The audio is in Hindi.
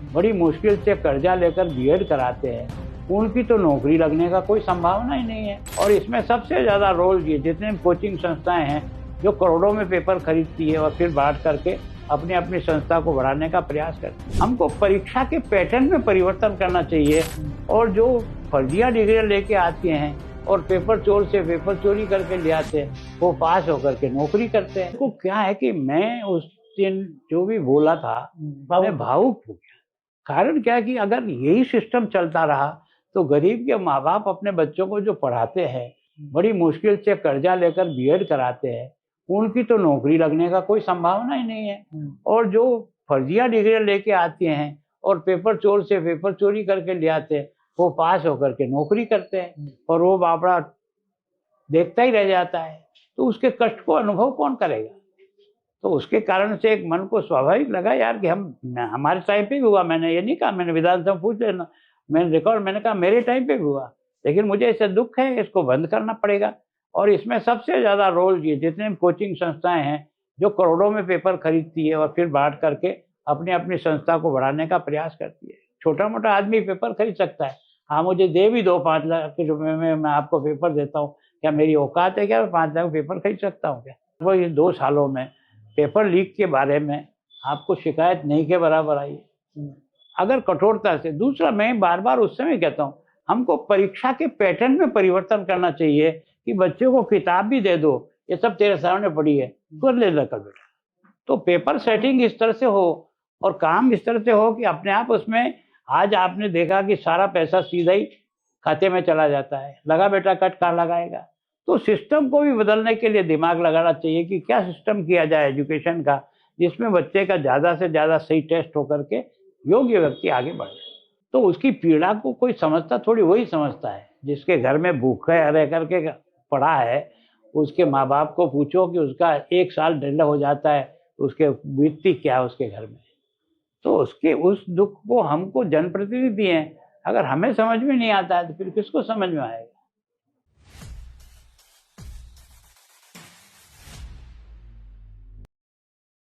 बड़ी मुश्किल से कर्जा लेकर बीएड कराते हैं, उनकी तो नौकरी लगने का कोई संभावना ही नहीं है। और इसमें सबसे ज़्यादा रोल ये जितने कोचिंग संस्थाएं हैं जो करोड़ों में पेपर खरीदती है और फिर बांट करके अपनी अपनी संस्था को बढ़ाने का प्रयास करते हैं। हमको परीक्षा के पैटर्न में परिवर्तन करना चाहिए और जो फर्जिया डिग्रियाँ लेके आती हैं और पेपर चोर से पेपर चोरी करके ले आते हैं वो पास होकर के नौकरी करते हैं। तो क्या है कि मैं उस दिन जो भी बोला था मैं भावुक हो गया। कारण क्या है कि अगर यही सिस्टम चलता रहा तो गरीब के माँ बाप अपने बच्चों को जो पढ़ाते हैं, बड़ी मुश्किल से कर्जा लेकर बीएड कराते हैं, उनकी तो नौकरी लगने का कोई संभावना ही नहीं है। और जो फर्जिया डिग्रियाँ लेके आती हैं और पेपर चोर से पेपर चोरी करके ले आते हैं वो पास होकर के नौकरी करते हैं और वो बापड़ा देखता ही रह जाता है। तो उसके कष्ट को अनुभव कौन करेगा? तो उसके कारण से एक मन को स्वाभाविक लगा यार कि हमारे टाइम पे भी हुआ। मैंने ये नहीं कहा, मैंने विधानसभा पूछ लेना, मैंने रिकॉर्ड मैंने कहा मेरे टाइम पे भी हुआ, लेकिन मुझे इससे दुख है, इसको बंद करना पड़ेगा। और इसमें सबसे ज़्यादा रोल ये जितने कोचिंग संस्थाएं हैं जो करोड़ों में पेपर खरीदती है और फिर बांट करके अपनी अपनी संस्था को बढ़ाने का प्रयास करती है। छोटा मोटा आदमी पेपर खरीद सकता है, हाँ मुझे दे भी दो 5 लाख के रुपए में मैं आपको पेपर देता हूँ, क्या मेरी औकात है क्या? मैं 5 लाख पेपर खरीद सकता हूँ क्या? वो इन 2 सालों में पेपर लीक के बारे में आपको शिकायत नहीं के बराबर आई। अगर कठोरता से दूसरा, मैं बार बार उस समय कहता हूँ हमको परीक्षा के पैटर्न में परिवर्तन करना चाहिए कि बच्चों को किताब भी दे दो, ये सब तेरे सामने पड़ी है, कर ले कर बेटा। तो पेपर सेटिंग इस तरह से हो और काम इस तरह से हो कि अपने आप उसमें, आज आपने देखा कि सारा पैसा सीधा ही खाते में चला जाता है, लगा बेटा कट कहाँ लगाएगा। तो सिस्टम को भी बदलने के लिए दिमाग लगाना चाहिए कि क्या सिस्टम किया जाए एजुकेशन का जिसमें बच्चे का ज़्यादा से ज़्यादा सही टेस्ट होकर के योग्य व्यक्ति आगे बढ़े। तो उसकी पीड़ा को कोई समझता थोड़ी, वही समझता है जिसके घर में भूखे रह करके पढ़ा है। उसके माँ बाप को पूछो कि उसका 1 साल डिले हो जाता है, उसके बीतती क्या है उसके घर में। तो उसके उस दुख को हमको जनप्रतिनिधि हैं, अगर हमें समझ में नहीं आता है तो फिर किसको समझ में आएगा?